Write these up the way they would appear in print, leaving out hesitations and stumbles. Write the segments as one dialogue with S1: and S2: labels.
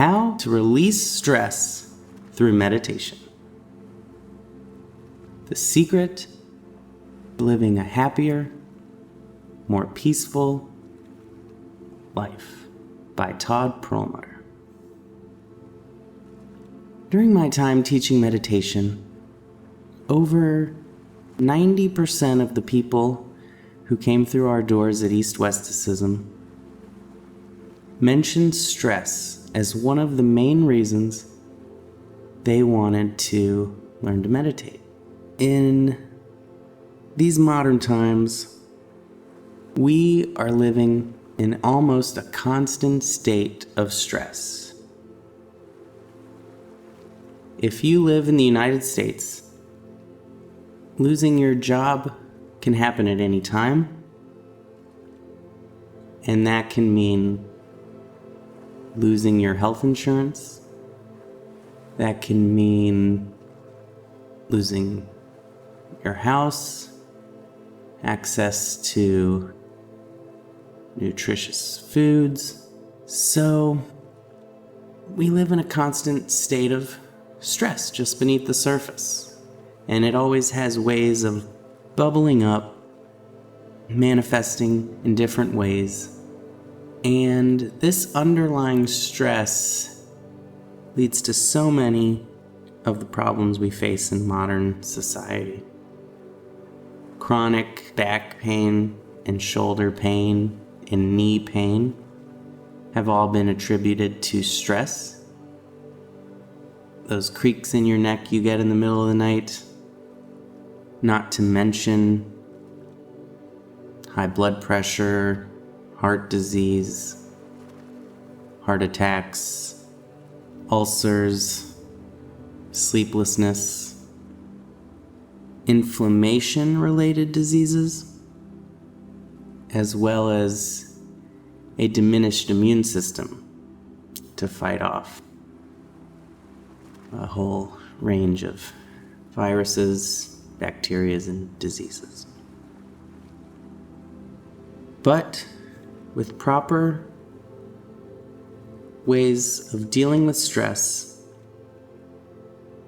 S1: How to release stress through meditation. The secret to living a happier, more peaceful life by Todd Perelmuter. During my time teaching meditation, over 90% of the people who came through our doors at East Westicism mentioned stress as one of the main reasons they wanted to learn to meditate. In these modern times, we are living in almost a constant state of stress. If you live in the United States, losing your job can happen at any time, and that can mean losing your health insurance. That can mean losing your house, access to nutritious foods. So we live in a constant state of stress just beneath the surface. And it always has ways of bubbling up, manifesting in different ways. And this underlying stress leads to so many of the problems we face in modern society. Chronic back pain and shoulder pain and knee pain have all been attributed to stress. Those creaks in your neck you get in the middle of the night, not to mention high blood pressure, heart disease, heart attacks, ulcers, sleeplessness, inflammation-related diseases, as well as a diminished immune system to fight off a whole range of viruses, bacteria, and diseases. But with proper ways of dealing with stress,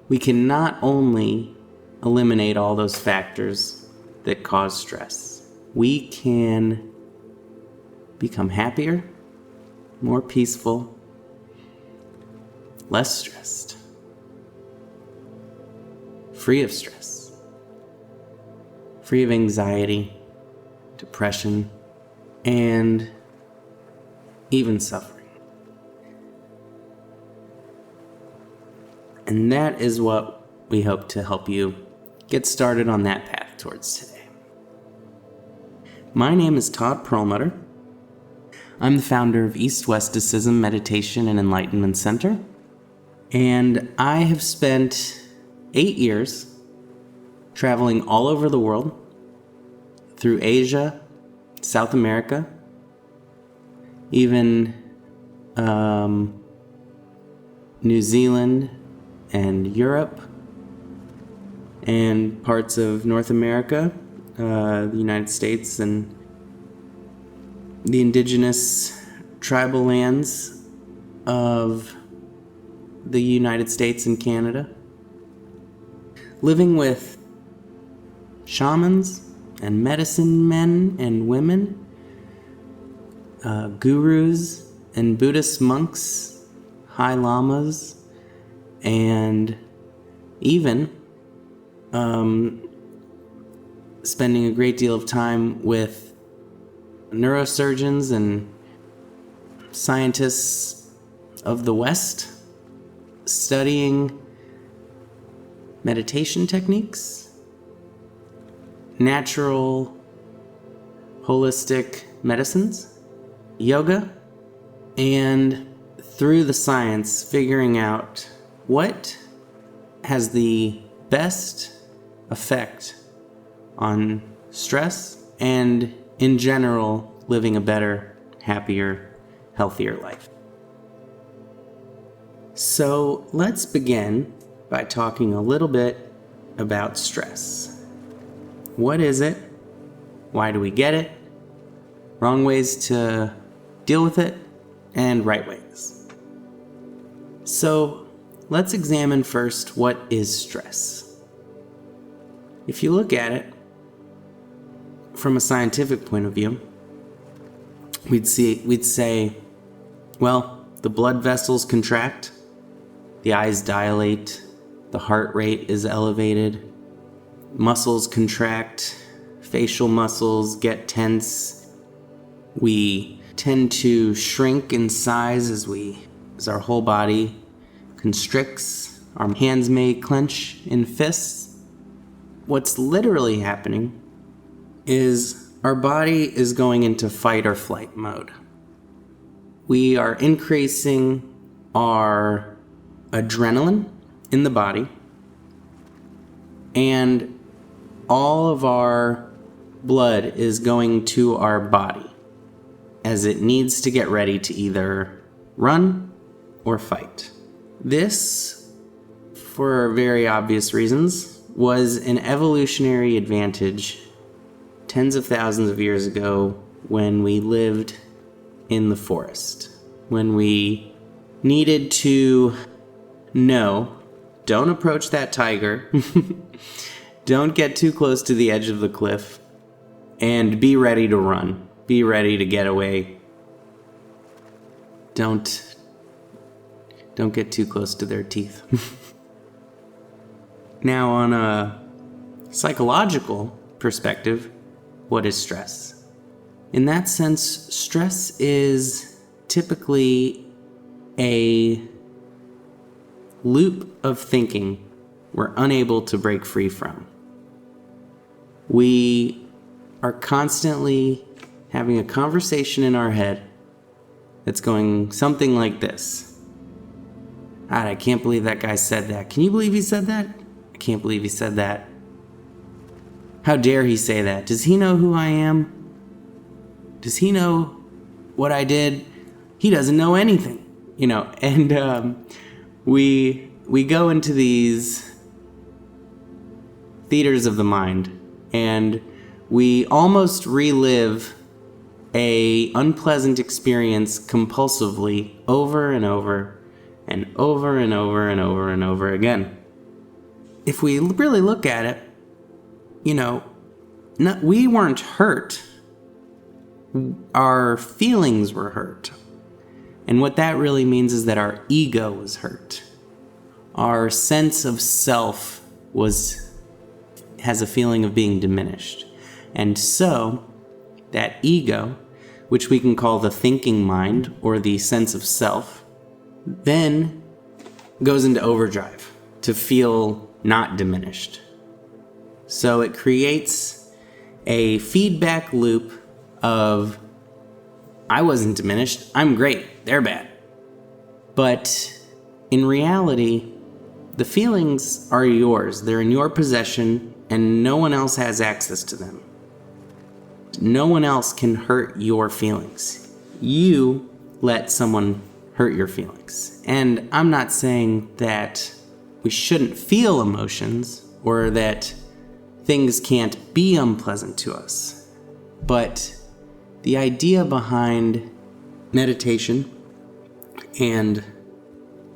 S1: we can not only eliminate all those factors that cause stress, we can become happier, more peaceful, less stressed, free of stress, free of anxiety, depression, and even suffering. And that is what we hope to help you get started on that path towards today. My name is Todd Perelmuter. I'm the founder of East Westicism Meditation and Enlightenment Center, and I have spent 8 years traveling all over the world, through Asia, South America, even New Zealand and Europe, and parts of North America, the United States, and the indigenous tribal lands of the United States and Canada, living with shamans and medicine men and women, gurus and Buddhist monks, high lamas, and even spending a great deal of time with neurosurgeons and scientists of the West, studying meditation techniques, natural, holistic medicines, yoga, and through the science, figuring out what has the best effect on stress and, in general, living a better, happier, healthier life. So let's begin by talking a little bit about stress. What is it? Why do we get it? Wrong ways to deal with it, and right ways. So let's examine first what is stress. If you look at it from a scientific point of view, we'd say, well, the blood vessels contract, the eyes dilate, the heart rate is elevated, muscles contract, facial muscles get tense, we tend to shrink in size as our whole body constricts, our hands may clench in fists. What's literally happening is our body is going into fight or flight mode. We are increasing our adrenaline in the body, and all of our blood is going to our body as it needs to get ready to either run or fight. This, for very obvious reasons, was an evolutionary advantage tens of thousands of years ago when we lived in the forest, when we needed to know, don't approach that tiger, don't get too close to the edge of the cliff, and be ready to run, be ready to get away. Don't get too close to their teeth. Now, on a psychological perspective, what is stress? In that sense, stress is typically a loop of thinking we're unable to break free from. We are constantly having a conversation in our head that's going something like this. God, I can't believe that guy said that. Can you believe he said that? I can't believe he said that. How dare he say that? Does he know who I am? Does he know what I did? He doesn't know anything, and we go into these theaters of the mind, and we almost relive a unpleasant experience compulsively over and over and over and over and over and over again. If we really look at it, we weren't hurt. Our feelings were hurt. And what that really means is that our ego was hurt. Our sense of self has a feeling of being diminished. And so, that ego, which we can call the thinking mind or the sense of self, then goes into overdrive to feel not diminished. So it creates a feedback loop of, I wasn't diminished, I'm great, they're bad. But in reality, the feelings are yours, they're in your possession, and no one else has access to them. No one else can hurt your feelings. You let someone hurt your feelings. And I'm not saying that we shouldn't feel emotions or that things can't be unpleasant to us. But the idea behind meditation and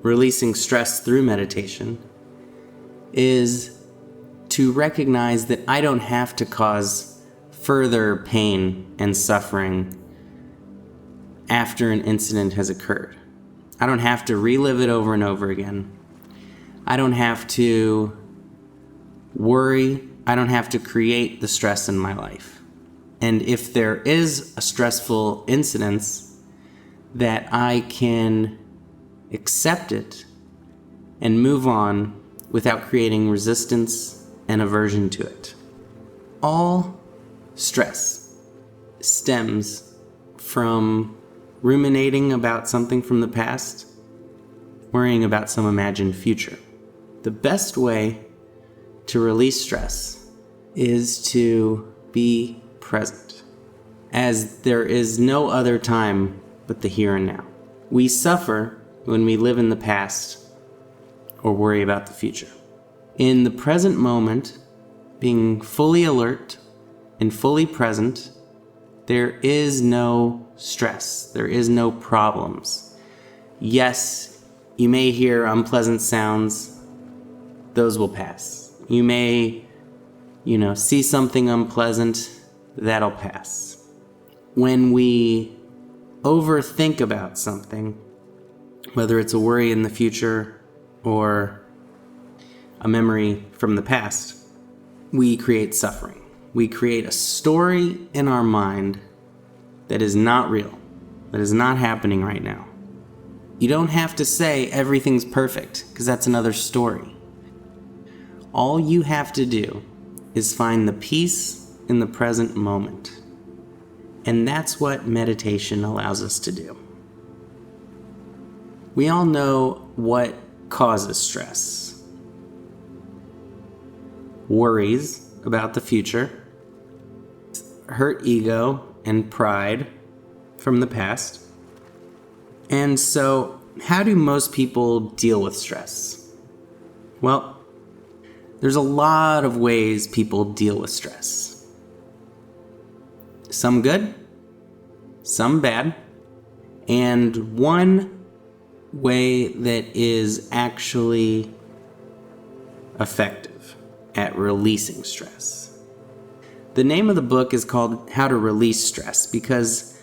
S1: releasing stress through meditation is to recognize that I don't have to cause further pain and suffering after an incident has occurred. I don't have to relive it over and over again. I don't have to worry. I don't have to create the stress in my life. And if there is a stressful incident, that I can accept it and move on without creating resistance and aversion to it. All stress stems from ruminating about something from the past, worrying about some imagined future. The best way to release stress is to be present, as there is no other time but the here and now. We suffer when we live in the past or worry about the future. In the present moment, being fully alert and fully present, there is no stress. There is no problems. Yes, You may hear unpleasant sounds. Those will pass. You may, see something unpleasant. That'll pass. When we overthink about something, whether it's a worry in the future or a memory from the past, we create suffering. We create a story in our mind that is not real, that is not happening right now. You don't have to say everything's perfect, because that's another story. All you have to do is find the peace in the present moment. And that's what meditation allows us to do. We all know what causes stress. Worries about the future, hurt ego and pride from the past. And so, how do most people deal with stress? Well, there's a lot of ways people deal with stress. Some good, some bad, and one way that is actually effective at releasing stress. The name of the book is called How to Release Stress because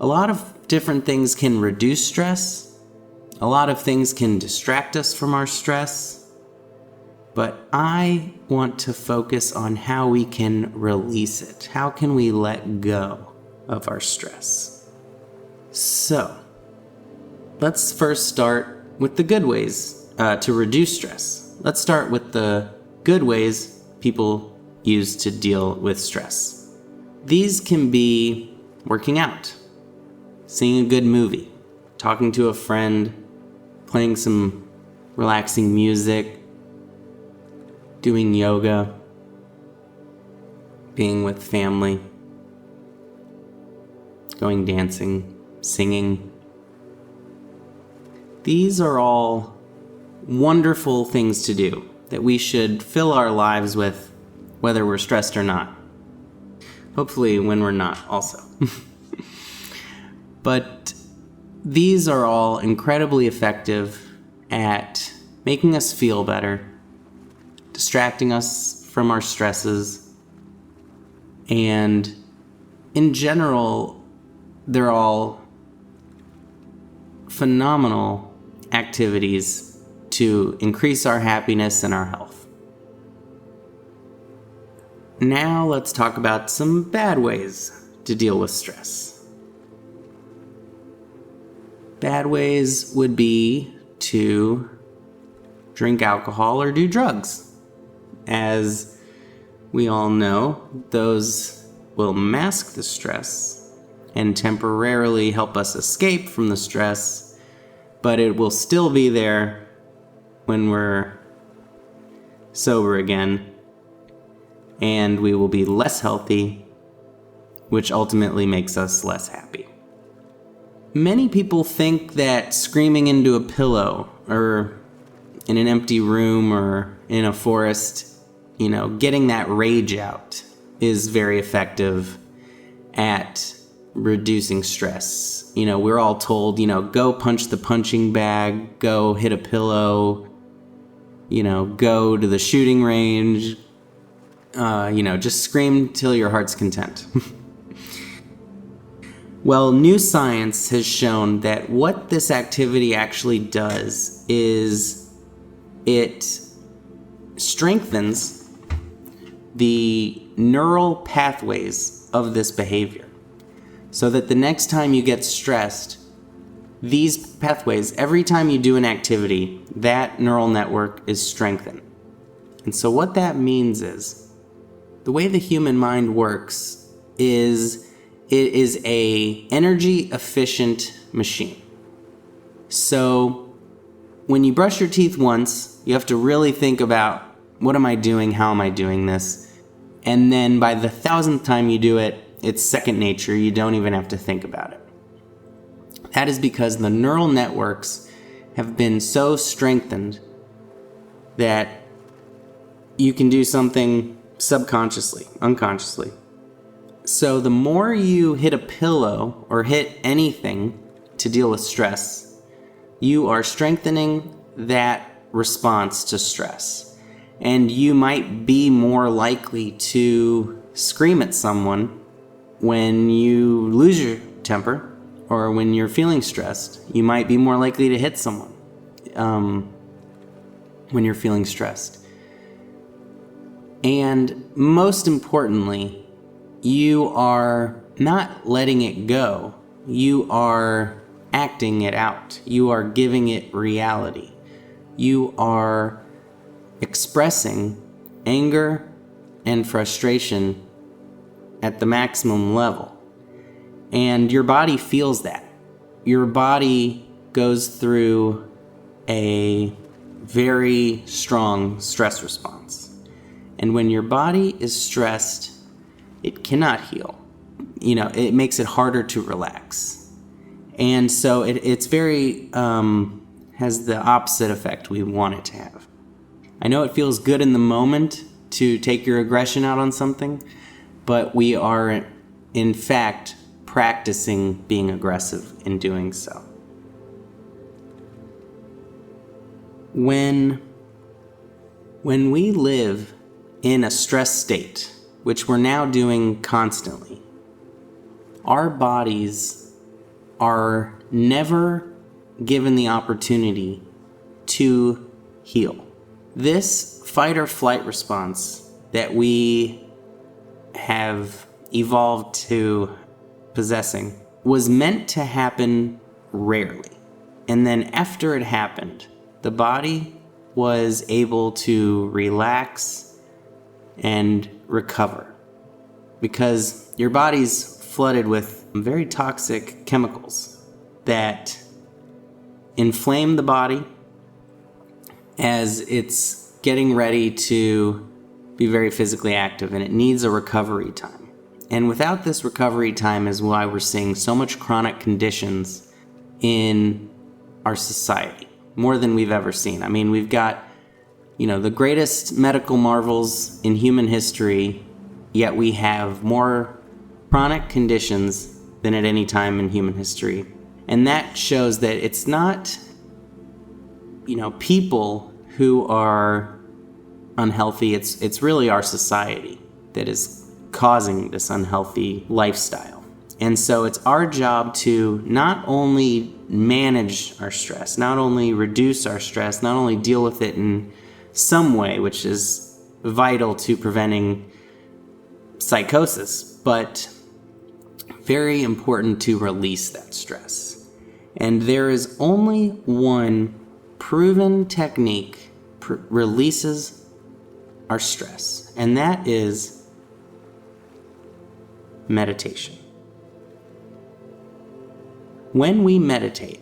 S1: a lot of different things can reduce stress. A lot of things can distract us from our stress. But I want to focus on how we can release it. How can we let go of our stress? So, let's first start with the good ways to reduce stress. Let's start with the good ways people use to deal with stress. These can be working out, seeing a good movie, talking to a friend, playing some relaxing music, doing yoga, being with family, going dancing, singing. These are all wonderful things to do that we should fill our lives with, whether we're stressed or not. Hopefully when we're not also. But these are all incredibly effective at making us feel better, distracting us from our stresses, and in general, they're all phenomenal activities to increase our happiness and our health. Now let's talk about some bad ways to deal with stress. Bad ways would be to drink alcohol or do drugs. As we all know, those will mask the stress and temporarily help us escape from the stress, but it will still be there when we're sober again, and we will be less healthy, which ultimately makes us less happy. Many people think that screaming into a pillow or in an empty room or in a forest, getting that rage out is very effective at reducing stress. We're all told, go punch the punching bag, go hit a pillow, go to the shooting range, just scream till your heart's content. Well, new science has shown that what this activity actually does is it strengthens the neural pathways of this behavior. So that the next time you get stressed, these pathways, every time you do an activity, that neural network is strengthened. And so what that means is, the way the human mind works is it is a energy efficient machine. So when you brush your teeth once, you have to really think about, what am I doing? How am I doing this? And then by the 1,000th time you do it, it's second nature. You don't even have to think about it. That is because the neural networks have been so strengthened that you can do something subconsciously, unconsciously. So the more you hit a pillow or hit anything to deal with stress, you are strengthening that response to stress. And you might be more likely to scream at someone when you lose your temper, or when you're feeling stressed. You might be more likely to hit someone when you're feeling stressed. And most importantly, you are not letting it go. You are acting it out. You are giving it reality. You are expressing anger and frustration at the maximum level. And your body feels that. Your body goes through a very strong stress response. And when your body is stressed, it cannot heal. It makes it harder to relax. And so it's very, has the opposite effect we want it to have. I know it feels good in the moment to take your aggression out on something, but we are, in fact, practicing being aggressive in doing so. When we live in a stress state, which we're now doing constantly, our bodies are never given the opportunity to heal. This fight or flight response that we have evolved to possessing was meant to happen rarely. And then after it happened, the body was able to relax and recover, because your body's flooded with very toxic chemicals that inflame the body as it's getting ready to be very physically active, and it needs a recovery time. And without this recovery time is why we're seeing so much chronic conditions in our society, more than we've ever seen. I mean, we've got, the greatest medical marvels in human history, yet we have more chronic conditions than at any time in human history. And that shows that it's not, people who are unhealthy. It's really our society that is causing this unhealthy lifestyle. And so it's our job to not only manage our stress, not only reduce our stress, not only deal with it in some way, which is vital to preventing psychosis, but very important to release that stress. And there is only one proven technique releases our stress, and that is meditation. When we meditate,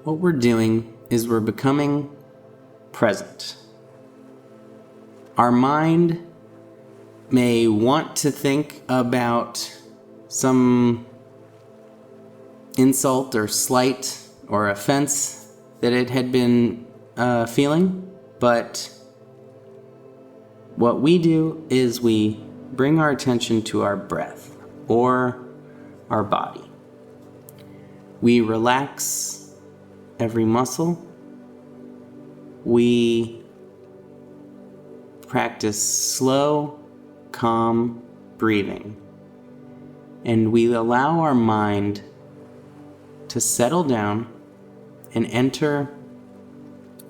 S1: what we're doing is we're becoming present. Our mind may want to think about some insult or slight or offense that it had been feeling, but what we do is we bring our attention to our breath or our body. We relax every muscle. We practice slow, calm breathing. And we allow our mind to settle down and enter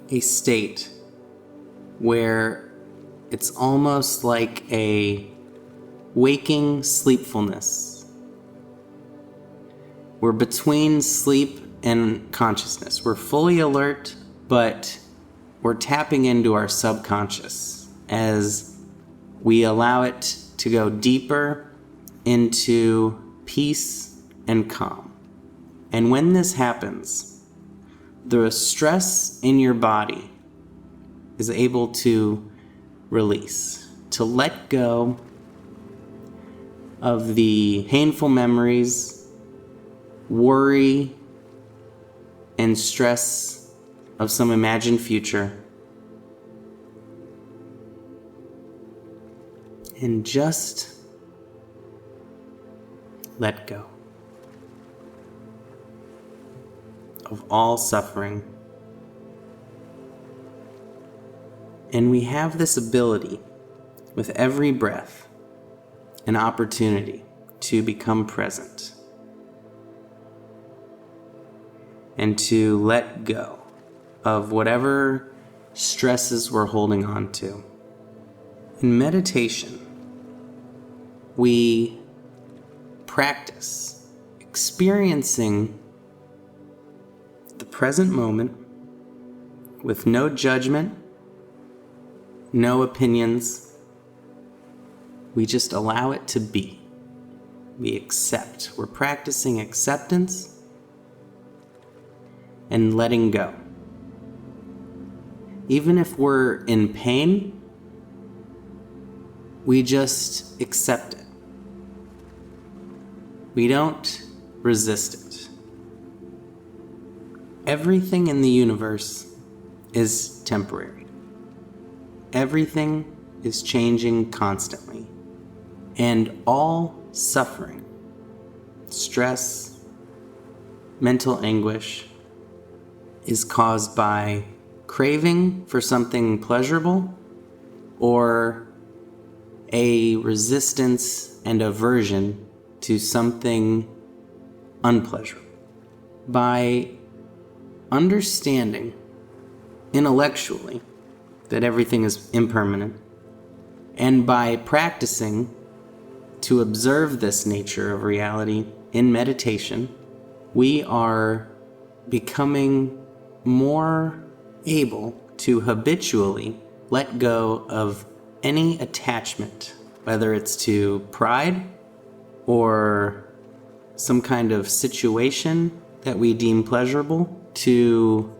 S1: a state where it's almost like a waking sleepfulness. We're between sleep and consciousness. We're fully alert, but we're tapping into our subconscious as we allow it to go deeper into peace and calm. And when this happens, the stress in your body is able to release, to let go of the painful memories, worry, and stress of some imagined future, and just let go. of all suffering. And we have this ability with every breath, an opportunity to become present and to let go of whatever stresses we're holding on to. In meditation, we practice experiencing the present moment with no judgment, no opinions. We just allow it to be. We accept. We're practicing acceptance and letting go. Even if we're in pain, we just accept it. We don't resist it. Everything in the universe is temporary. Everything is changing constantly. And all suffering, stress, mental anguish is caused by craving for something pleasurable or a resistance and aversion to something unpleasurable. By understanding intellectually that everything is impermanent, and by practicing to observe this nature of reality in meditation, we are becoming more able to habitually let go of any attachment, whether it's to pride or some kind of situation that we deem pleasurable, to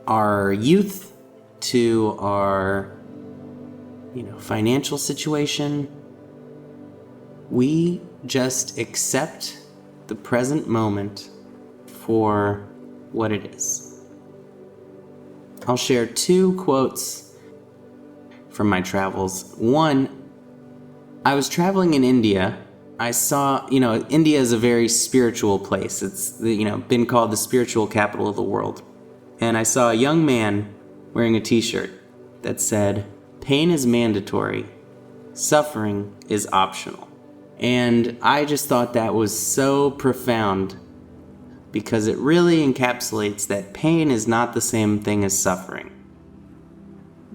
S1: our youth, to our financial situation. We just accept the present moment for what it is. I'll share 2 quotes from my travels. One, I was traveling in India. I saw, India is a very spiritual place. It's, been called the spiritual capital of the world. And I saw a young man wearing a t-shirt that said, "Pain is mandatory, suffering is optional." And I just thought that was so profound, because it really encapsulates that pain is not the same thing as suffering.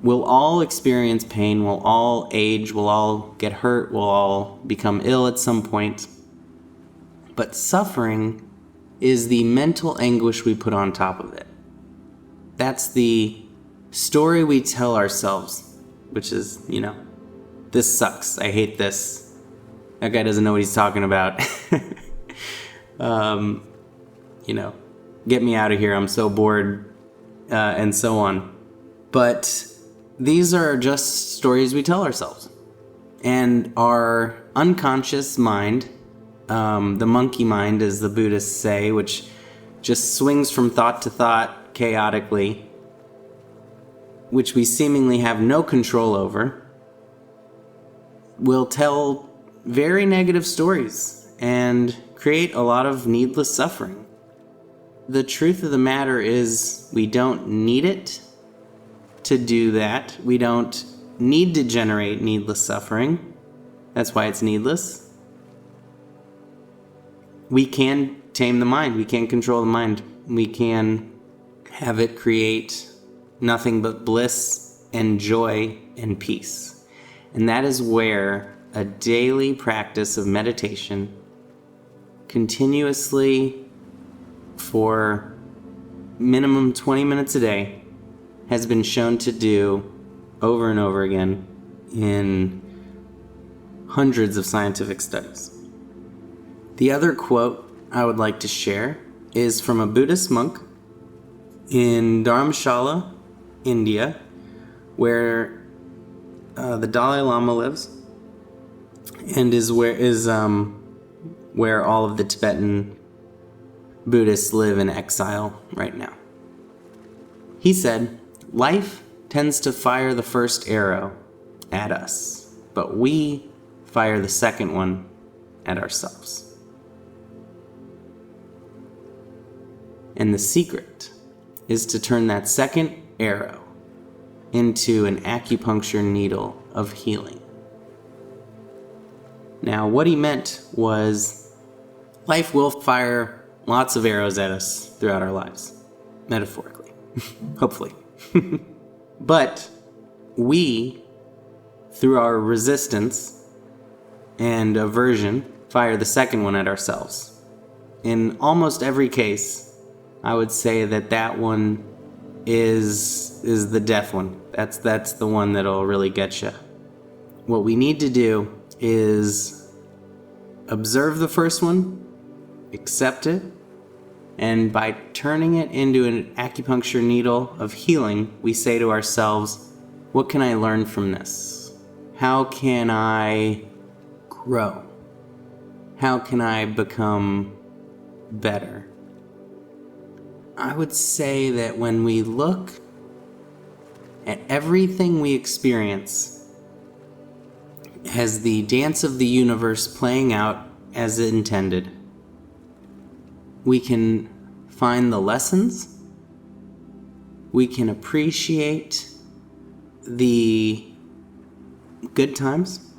S1: We'll all experience pain, we'll all age, we'll all get hurt, we'll all become ill at some point. But suffering is the mental anguish we put on top of it. That's the story we tell ourselves, which is, this sucks, I hate this. That guy doesn't know what he's talking about. Get me out of here, I'm so bored, and so on. But these are just stories we tell ourselves. And our unconscious mind, the monkey mind, as the Buddhists say, which just swings from thought to thought chaotically, which we seemingly have no control over, will tell very negative stories and create a lot of needless suffering. The truth of the matter is, we don't need it to do that. We don't need to generate needless suffering. That's why it's needless. We can tame the mind. We can control the mind. We can have it create nothing but bliss and joy and peace. And that is where a daily practice of meditation, continuously for minimum 20 minutes a day, has been shown to do over and over again in hundreds of scientific studies. The other quote I would like to share is from a Buddhist monk in Dharamshala, India, where the Dalai Lama lives, and is where all of the Tibetan Buddhists live in exile right now. He said, "Life tends to fire the first arrow at us, but we fire the second one at ourselves." And the secret is to turn that second arrow into an acupuncture needle of healing. Now, what he meant was life will fire lots of arrows at us throughout our lives, metaphorically, hopefully. But we, through our resistance and aversion, fire the second one at ourselves. In almost every case, I would say that one is the death one. That's the one that'll really get you. What we need to do is observe the first one, accept it, and by turning it into an acupuncture needle of healing, we say to ourselves, what can I learn from this? How can I grow? How can I become better? I would say that when we look at everything we experience as the dance of the universe playing out as intended, we can find the lessons, we can appreciate the good times,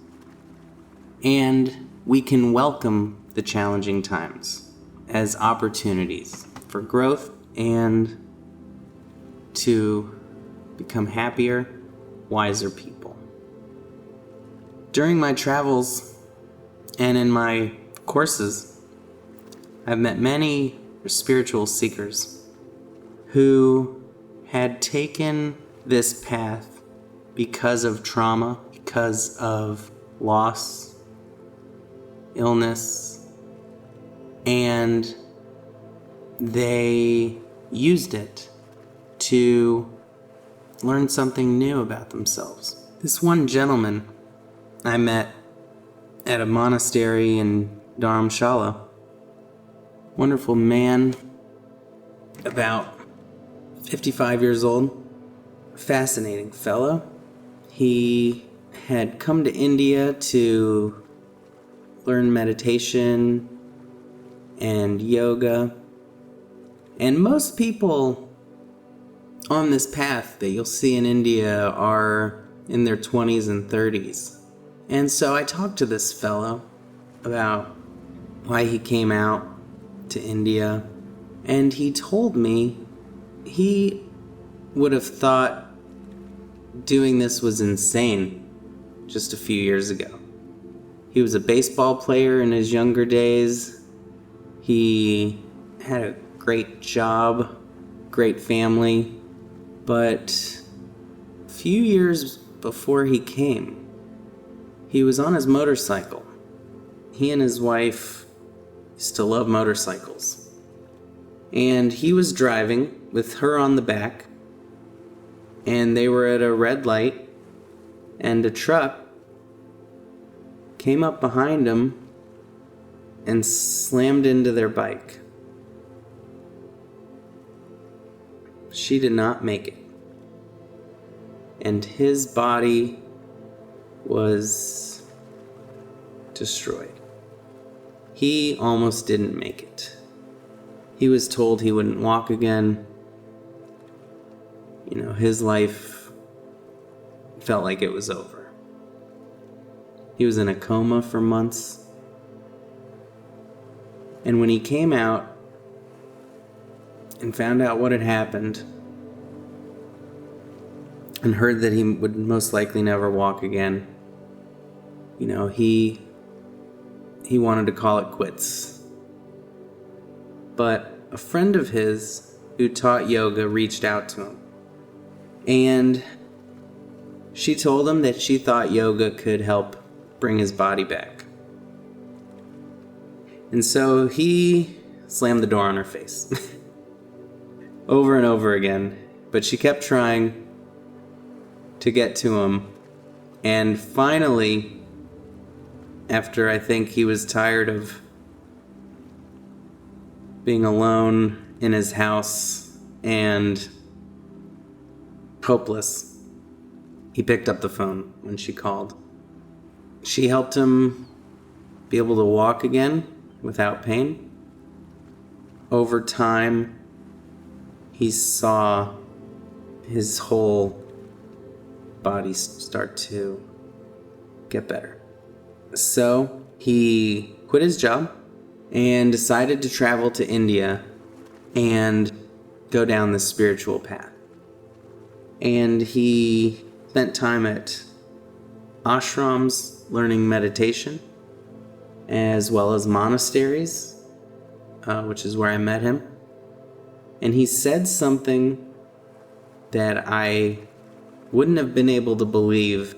S1: and we can welcome the challenging times as opportunities for growth and to become happier, wiser people. During my travels and in my courses, I've met many spiritual seekers who had taken this path because of trauma, because of loss, illness, and they used it to learn something new about themselves. This one gentleman I met at a monastery in Dharamshala, wonderful man, about 55 years old, fascinating fellow. He had come to India to learn meditation and yoga. And most people on this path that you'll see in India are in their 20s and 30s. And so I talked to this fellow about why he came out to India, and he told me he would have thought doing this was insane just a few years ago. He was a baseball player in his younger days. He had a great job, great family, but a few years before he came, he was on his motorcycle. He and his wife used to love motorcycles. And he was driving with her on the back, and they were at a red light, and a truck came up behind him and slammed into their bike. She did not make it. And his body was destroyed. He almost didn't make it. He was told he wouldn't walk again. You know, his life felt like it was over. He was in a coma for months. And when he came out and found out what had happened and heard that he would most likely never walk again, you know, he wanted to call it quits. But a friend of his who taught yoga reached out to him. And she told him that she thought yoga could help bring his body back. And so he slammed the door on her face. Over and over again. But she kept trying to get to him. And finally, after I think he was tired of being alone in his house and hopeless, he picked up the phone when she called. She helped him be able to walk again without pain. Over time, he saw his whole body start to get better. So he quit his job and decided to travel to India and go down the spiritual path. And he spent time at ashrams learning meditation, as well as monasteries, which is where I met him. And he said something that I wouldn't have been able to believe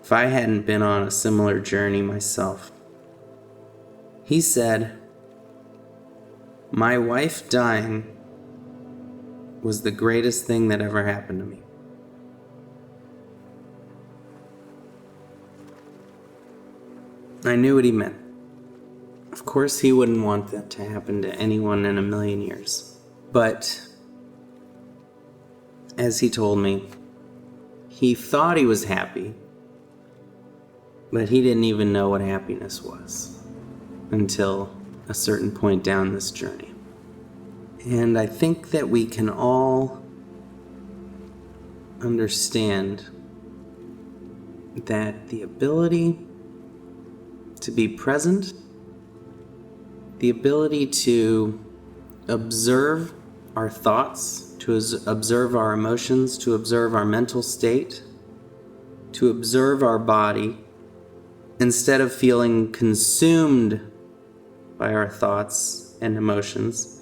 S1: if I hadn't been on a similar journey myself. He said, "My wife dying was the greatest thing that ever happened to me." I knew what he meant. Of course, he wouldn't want that to happen to anyone in a million years. But as he told me, he thought he was happy, but he didn't even know what happiness was until a certain point down this journey. And I think that we can all understand that the ability to be present, the ability to observe our thoughts, to observe our emotions, to observe our mental state, to observe our body, instead of feeling consumed by our thoughts and emotions,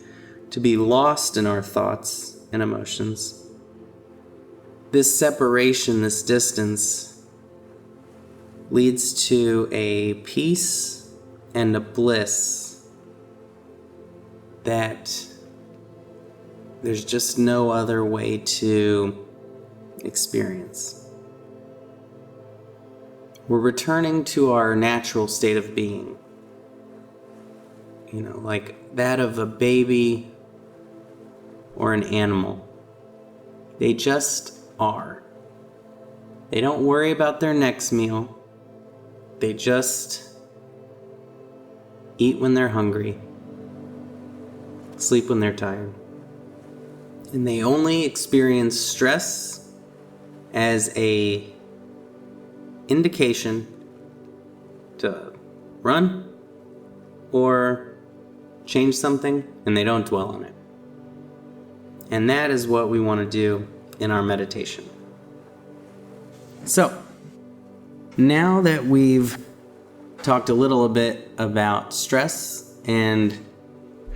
S1: to be lost in our thoughts and emotions. This separation, this distance, leads to a peace and a bliss that there's just no other way to experience. We're returning to our natural state of being. Like that of a baby or an animal. They just are. They don't worry about their next meal. They just eat when they're hungry, sleep when they're tired. And they only experience stress as a indication to run or change something, and they don't dwell on it. And that is what we want to do in our meditation. So, now that we've talked a little bit about stress and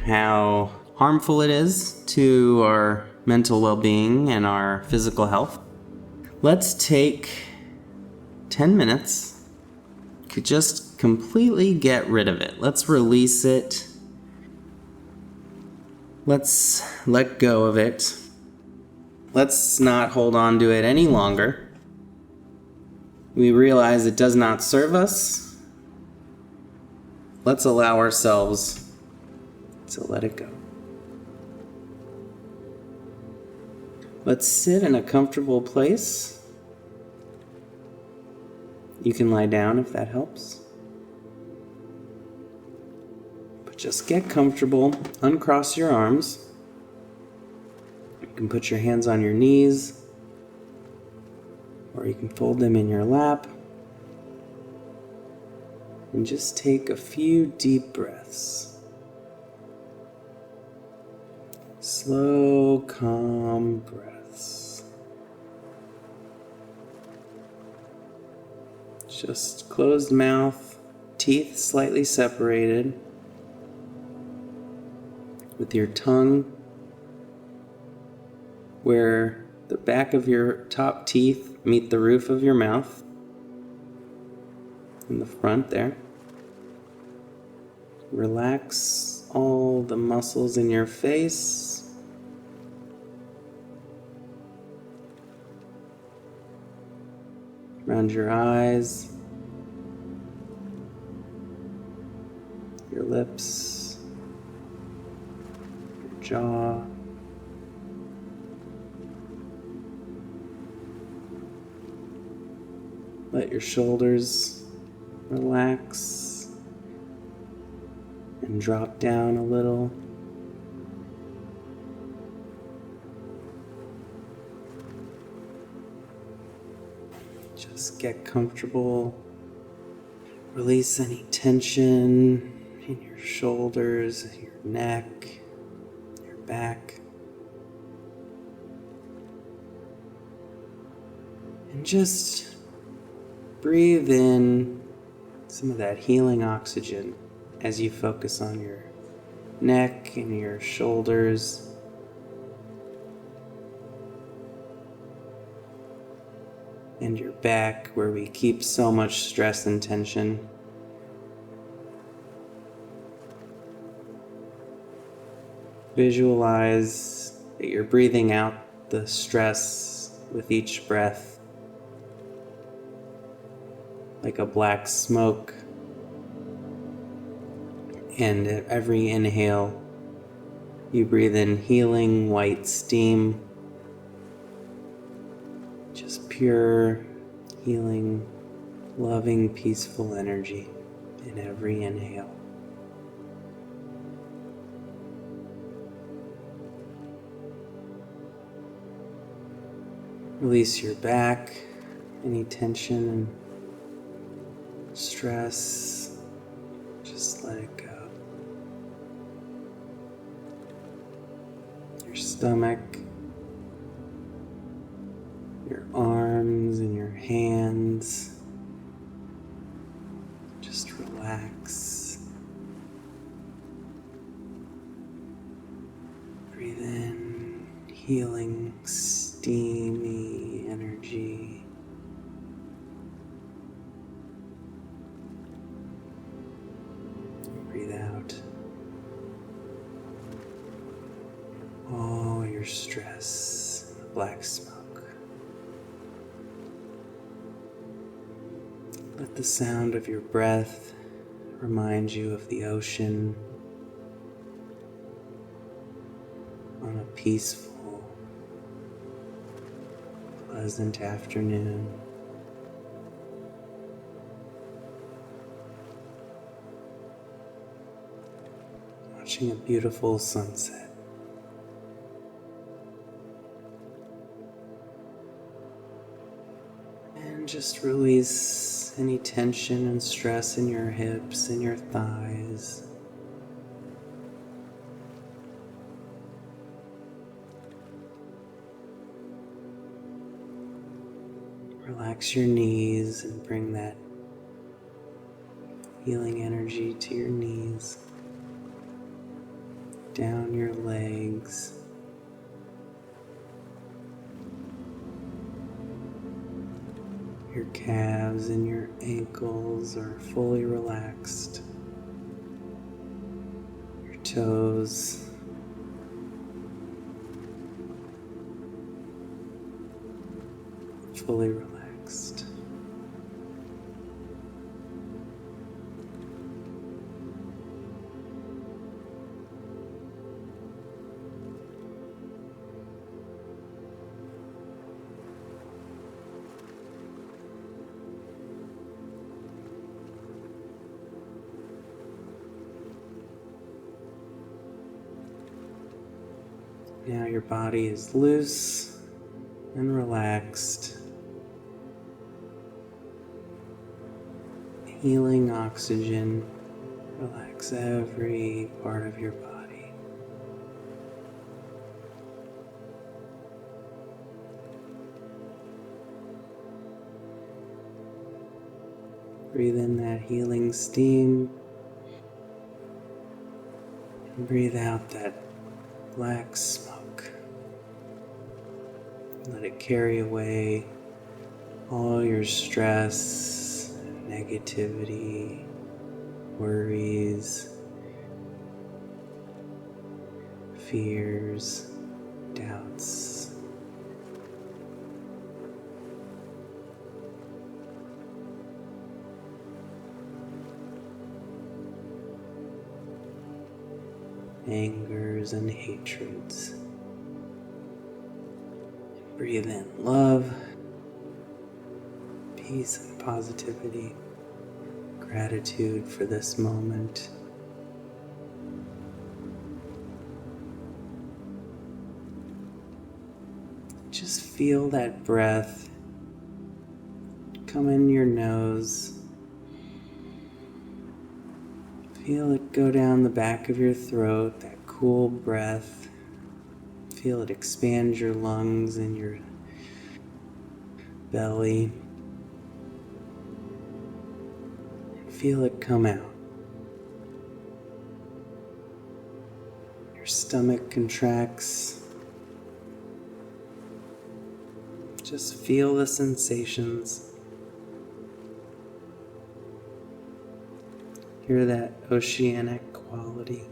S1: how harmful it is to our mental well-being and our physical health, let's take 10 minutes to just completely get rid of it. Let's release it. Let's let go of it. Let's not hold on to it any longer. We realize it does not serve us. Let's allow ourselves to let it go. Let's sit in a comfortable place. You can lie down if that helps. But just get comfortable. Uncross your arms. You can put your hands on your knees, or you can fold them in your lap. And just take a few deep breaths. Slow, calm breaths. Just closed mouth, teeth slightly separated, with your tongue where the back of your top teeth meet the roof of your mouth, in the front there. Relax all the muscles in your face. Around your eyes, your lips, your jaw. Let your shoulders relax and drop down a little. Just get comfortable. Release any tension in your shoulders, your neck, your back. And just breathe in some of that healing oxygen as you focus on your neck and your shoulders. And your back, where we keep so much stress and tension. Visualize that you're breathing out the stress with each breath, like a black smoke. And at every inhale, you breathe in healing white steam. Just pure, healing, loving, peaceful energy in every inhale. Release your back, any tension and stress, just let it go. Your stomach, your arms and your hands, just relax. Breathe in healing, steamy energy. Breathe out all your stress, black smoke. Let the sound of your breath remind you of the ocean on a peaceful, pleasant afternoon. Watching a beautiful sunset. And just release any tension and stress in your hips and your thighs. Relax your knees and bring that healing energy to your knees, down your legs, your calves and your ankles are fully relaxed, your toes, fully relaxed. Now your body is loose and relaxed. Healing oxygen, relax every part of your body. Breathe in that healing steam and breathe out that black smoke. Let it carry away all your stress, negativity, worries, fears, doubts. Angers and hatreds. Breathe in love, peace and positivity, gratitude for this moment. Just feel that breath come in your nose. Feel it go down the back of your throat, that cool breath. Feel it expand your lungs and your belly. Feel it come out. Your stomach contracts. Just feel the sensations. Hear that oceanic quality.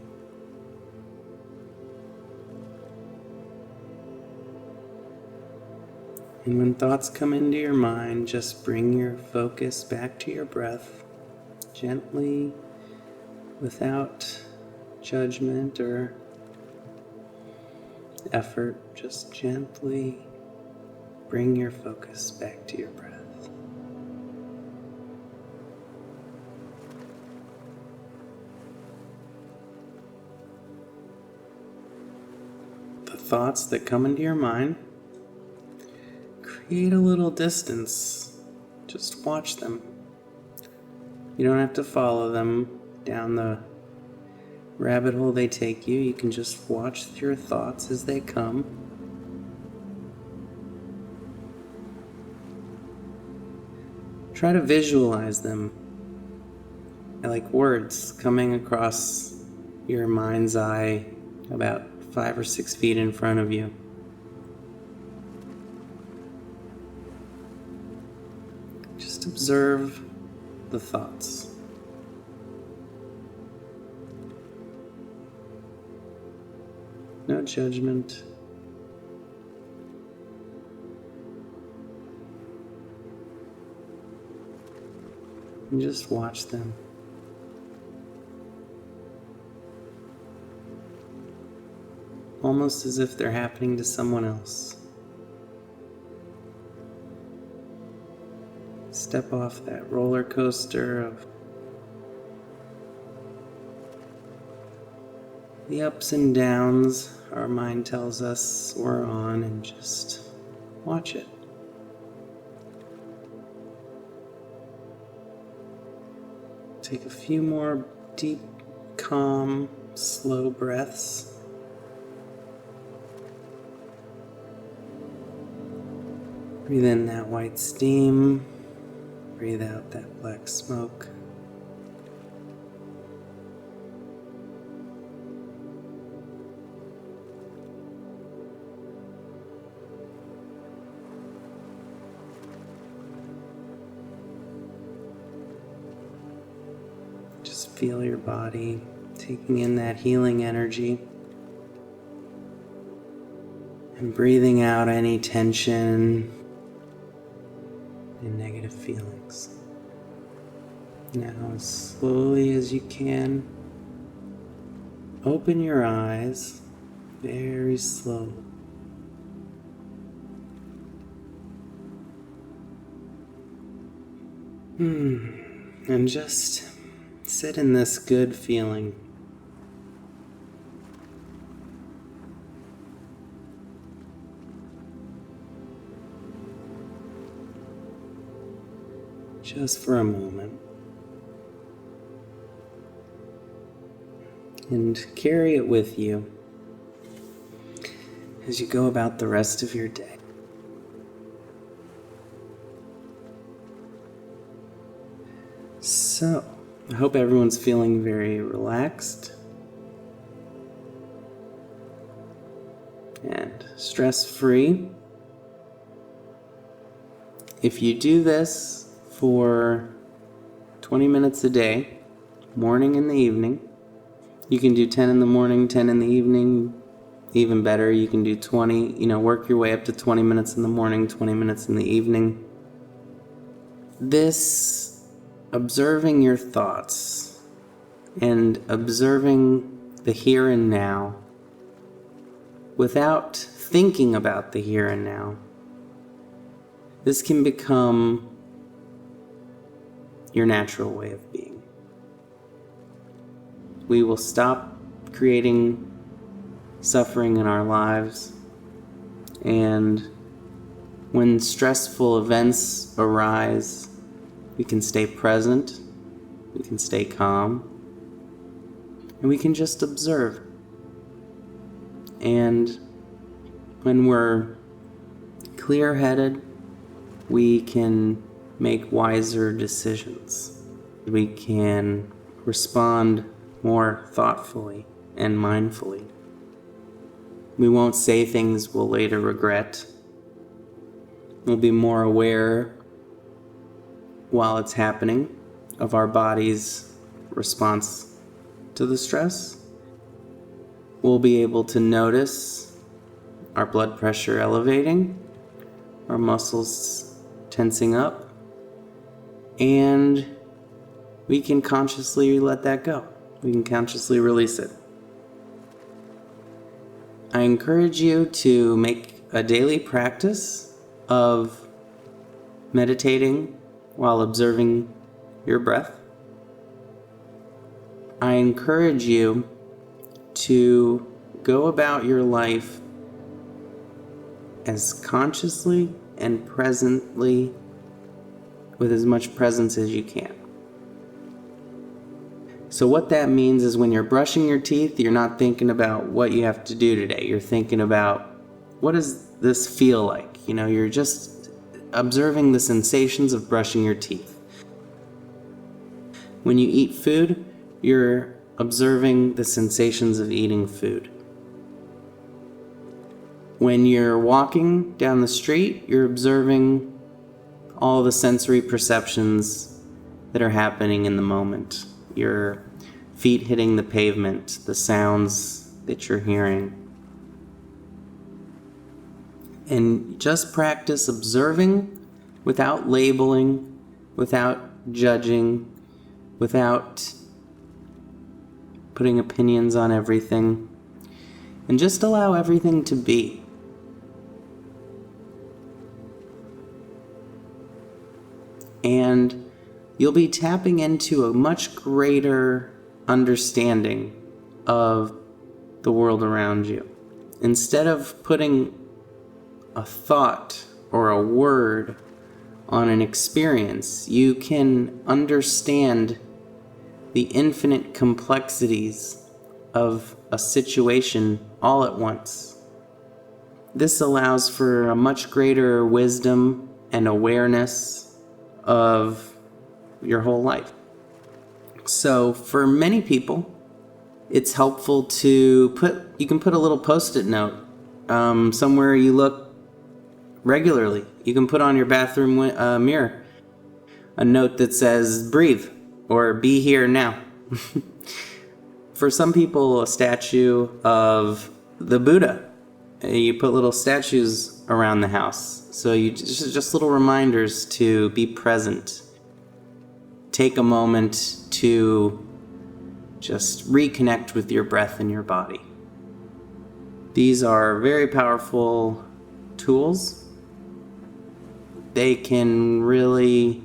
S1: And when thoughts come into your mind, just bring your focus back to your breath, gently, without judgment or effort. Just gently bring your focus back to your breath. The thoughts that come into your mind, create a little distance. Just watch them. You don't have to follow them down the rabbit hole they take you. You can just watch your thoughts as they come. Try to visualize them like words coming across your mind's eye about 5 or 6 feet in front of you. Just observe the thoughts. No judgment. And just watch them. Almost as if they're happening to someone else. Step off that roller coaster of the ups and downs our mind tells us we're on, and just watch it. Take a few more deep, calm, slow breaths. Breathe in that white steam. Breathe out that black smoke. Just feel your body taking in that healing energy and breathing out any tension and negative feelings. Now, as slowly as you can, open your eyes very slowly. And just sit in this good feeling. Just for a moment. And carry it with you as you go about the rest of your day. So, I hope everyone's feeling very relaxed and stress-free. If you do this for 20 minutes a day, morning and the evening, you can do 10 in the morning, 10 in the evening. Even better, you can do 20, work your way up to 20 minutes in the morning, 20 minutes in the evening. This observing your thoughts and observing the here and now without thinking about the here and now, this can become your natural way of being. We will stop creating suffering in our lives, and When stressful events arise, we can stay present, we can stay calm, and we can just observe. And when we're clear-headed, we can make wiser decisions. We can respond more thoughtfully and mindfully. We won't say things we'll later regret. We'll be more aware while it's happening of our body's response to the stress. We'll be able to notice our blood pressure elevating, our muscles tensing up, and we can consciously let that go. We can consciously release it. I encourage you to make a daily practice of meditating while observing your breath. I encourage you to go about your life as consciously and presently, with as much presence as you can. So what that means is when you're brushing your teeth, you're not thinking about what you have to do today. You're thinking about, what does this feel like? You're just observing the sensations of brushing your teeth. When you eat food, you're observing the sensations of eating food. When you're walking down the street, you're observing all the sensory perceptions that are happening in the moment. Your feet hitting the pavement, the sounds that you're hearing. And just practice observing without labeling, without judging, without putting opinions on everything. And just allow everything to be. And you'll be tapping into a much greater understanding of the world around you. Instead of putting a thought or a word on an experience, you can understand the infinite complexities of a situation all at once. This allows for a much greater wisdom and awareness of your whole life. So for many people, it's helpful to you can put a little post-it note somewhere you look regularly. You can put on your bathroom mirror a note that says, breathe, or be here now. For some people, a statue of the Buddha. You put little statues around the house. So you just little reminders to be present. Take a moment to just reconnect with your breath and your body. These are very powerful tools. They can really,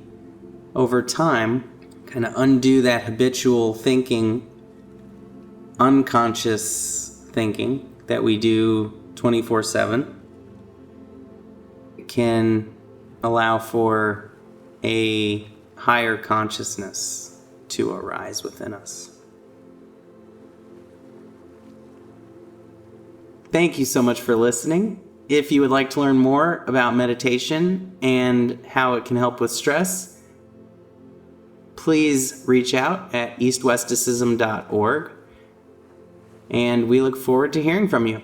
S1: over time, kind of undo that habitual thinking, unconscious thinking that we do 24/7. It can allow for a higher consciousness to arise within us. Thank you so much for listening. If you would like to learn more about meditation and how it can help with stress, please reach out at eastwesticism.org, and we look forward to hearing from you.